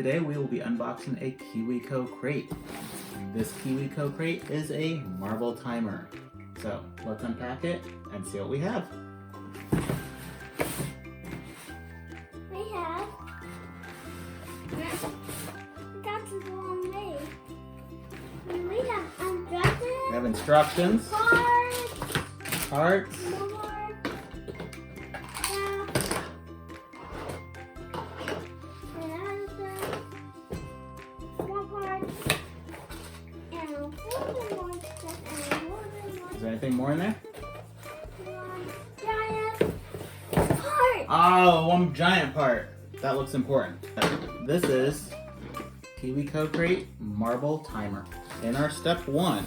Today we will be unboxing a KiwiCo crate. This KiwiCo crate is a marble timer. So let's unpack it and see what we have. That's the wrong way. We have unboxes. We have instructions, parts, Is there anything more in there? Giant part. Oh, one giant part. That looks important. This is KiwiCo crate marble timer. In our step 1,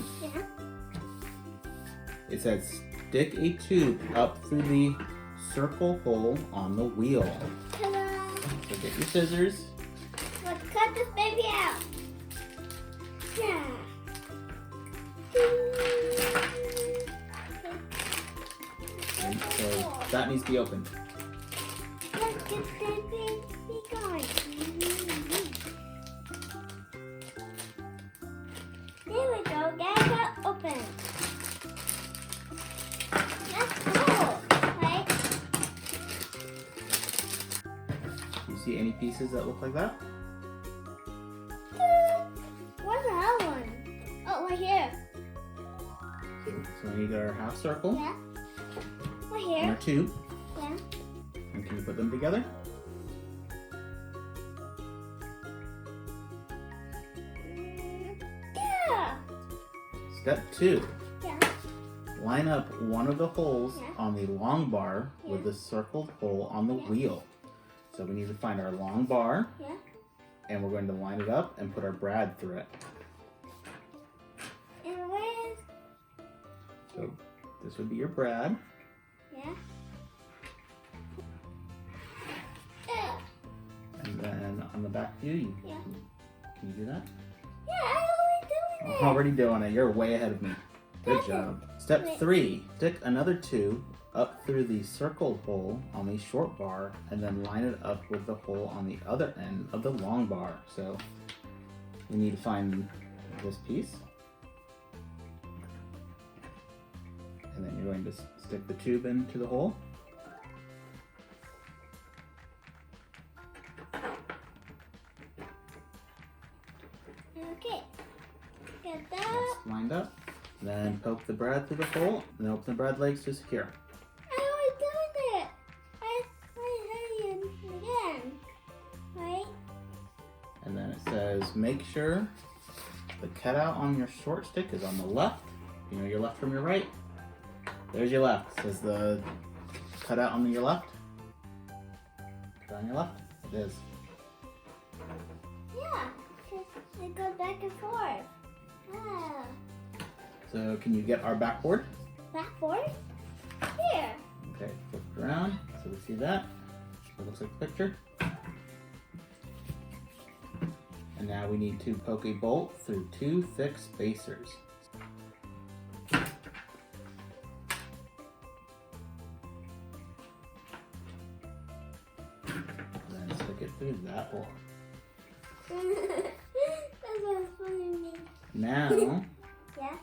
it says stick a tube up through the circle hole on the wheel. Ta-da. So get your scissors. Let's cut this baby out. Yeah. And so that needs to be opened. Let's get this baby going. There we go. Get it open. That's cool, right? You see any pieces that look like that? Where's the other one? Oh, right here. So we need our half circle Yeah. Right and our here. tube. Yeah. And can you put them together? Yeah. Step 2. Yeah. Line up one of the holes Yeah. on the long bar with Yeah. the circled hole on the Yeah. wheel. So we need to find our long bar, Yeah. and we're going to line it up and put our brad through it. And where's? So this would be your brad, Yeah. and then on the back view, you Yeah. can you do that? Yeah, I'm already doing it. I'm already doing it. You're way ahead of me. Good job. Step 3, stick another tube up through the circled hole on the short bar and then line it up with the hole on the other end of the long bar. So we need to find this piece. And then you're going to stick the tube into the hole. Okay. Get that. That's lined up. Then poke the brad through the hole and open the brad legs to secure. I'm already doing it. I heard you again. Right? And then it says, make sure the cutout on your short stick is on the left. You know your left from your right? There's your left. It says the cutout on your left. Cutout on your left? It is. Yeah. It goes back and forth. Ah. So can you get our backboard? Backboard? Here. Okay, flip it around so we see that. It looks like the picture. And now we need to poke a bolt through 2 thick spacers. Then stick it through that hole. That's what's funny to me. Now, Yeah.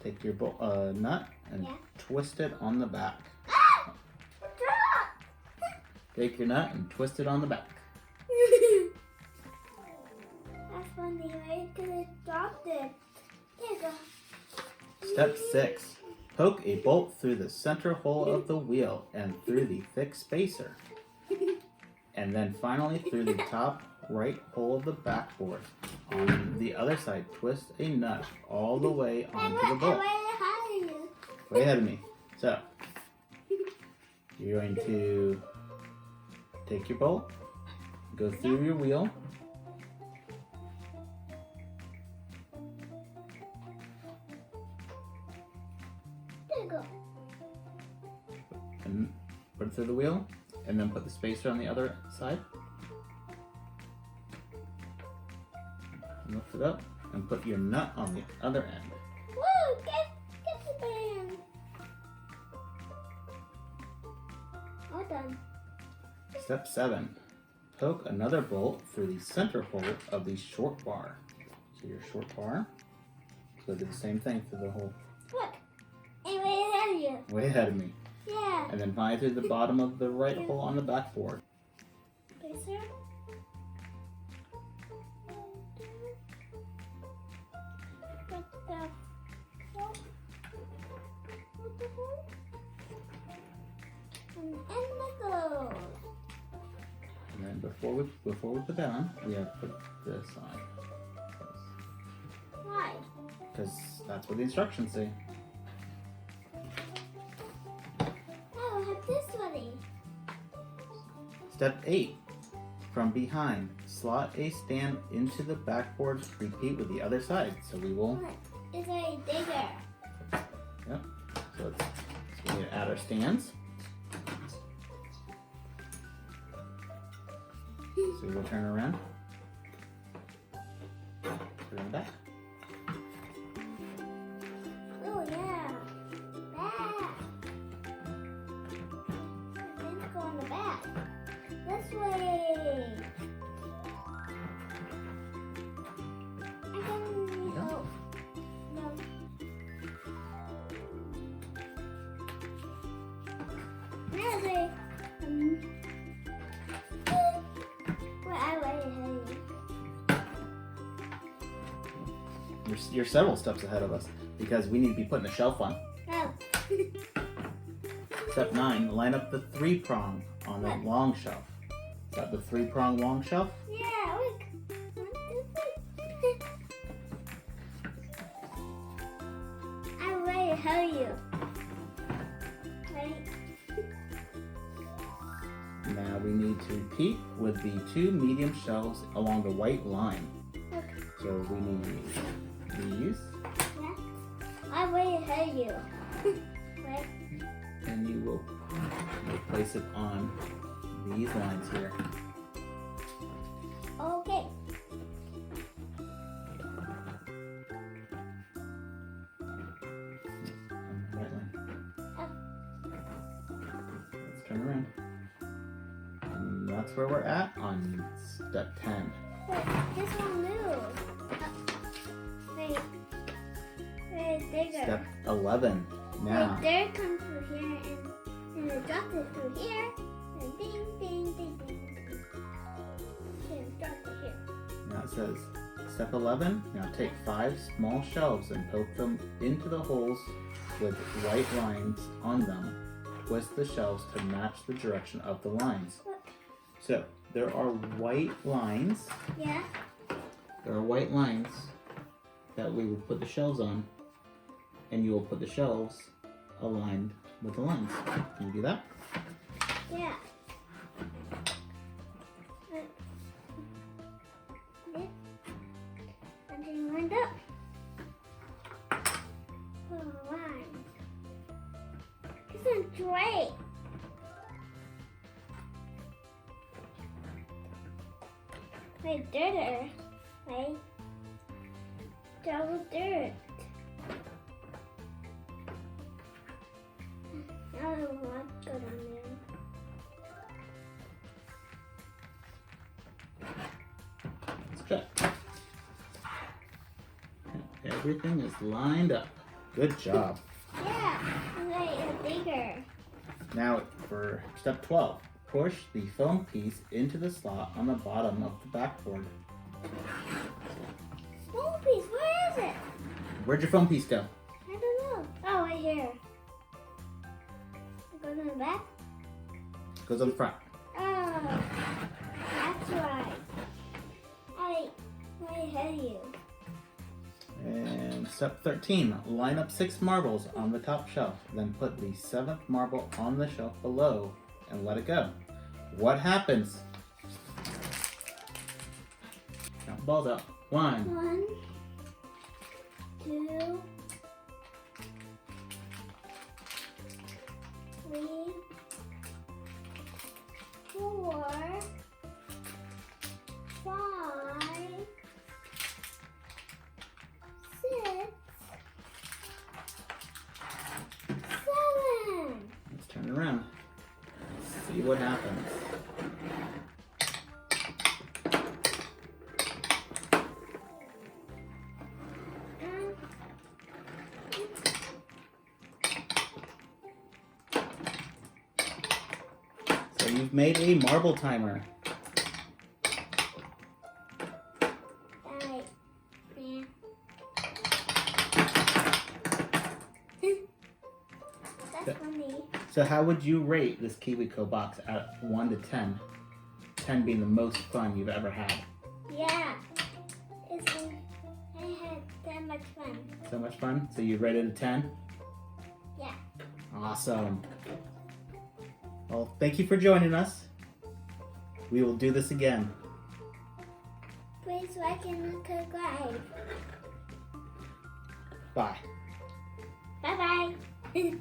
take your nut and Yeah. twist it on the back. Ah! Drop! Take your nut and twist it on the back. That's funny, right? Because it dropped it. There you go. Step 6. Poke a bolt through the center hole of the wheel and through the thick spacer. And then finally through the top right hole of the backboard. On the other side, twist a nut all the way onto the bolt. Way ahead of me. So, you're going to take your bolt, go through your wheel, There you go. and put it through the wheel, and then put the spacer on the other side. Lift it up and put your nut on the other end. Woo! Get the band. All done. Step 7. Poke another bolt through the center hole of the short bar. So your short bar. So do the same thing through the hole. Look, I'm way ahead of you. Way ahead of me. Yeah. And then finally through the bottom of the right hole on the backboard. Spacer. Put the hole. Put the hole. And let go. And then before we put that on, we have to put this on. Why? Because that's what the instructions say. Oh, I have this ready. Step 8. From behind, slot a stand into the backboard. Repeat with the other side. So we will. What? It's a digger. Yep. So we need to add our stands. So we'll turn around. Turn it back. Oh yeah. Back. Let's go on the back. This way. I can need help. No. Now they well, I wait ahead of you. You're several steps ahead of us because we need to be putting a shelf on. Oh. Step 9. Line up the 3-prong on the long shelf. Is that the 3-prong long shelf? Yeah, look. 1, 2, 3. I'm way ahead of you. Right? Now we need to repeat with the 2 medium shelves along the white line. Look. So we need these, Yeah. I'm way ahead of you. Right? and you will place it on these lines here. Okay. On the right line. Oh. Let's turn around. And that's where we're at on step 10. Wait, this one moves. Wait. Wait, digger. Step 11. Now, Wait, there comes through here and it drops it through here. And ding, ding, ding, ding, ding. And it drops it here. now it says step 11. Now take 5 small shelves and poke them into the holes with white lines on them. Twist the shelves to match the direction of the lines. So there are white lines. Yeah. There are white lines that we will put the shelves on, and you will put the shelves aligned with the lines. Can you do that? Yeah. Everything lined up. Oh, lines. This is great. Wait, dirt. Wait. Double dirt. Now I want to go down there. Let's check. Everything is lined up. Good job. Yeah, like a digger. Now for step 12. Push the foam piece into the slot on the bottom of the backboard. Foam piece, where is it? Where'd your foam piece go? I don't know. Oh, right here. It goes in the back? Goes on the front. Oh, that's right. I way ahead of you. And step 13. Line up 6 marbles on the top shelf. Then put the 7th marble on the shelf below and let it go. What happens? Count the balls out. 1, 1, 2, 3, 4, 5, 6, 7. let's turn it around. See what happens. made a marble timer. Right. Yeah. That's funny. So how would you rate this KiwiCo box out of 1 to 10? 10 being the most fun you've ever had. Yeah. I had that much fun. So much fun? So you rate it a 10? Yeah. Awesome. Well, thank you for joining us. We will do this again. Please like and subscribe. Bye. Bye bye.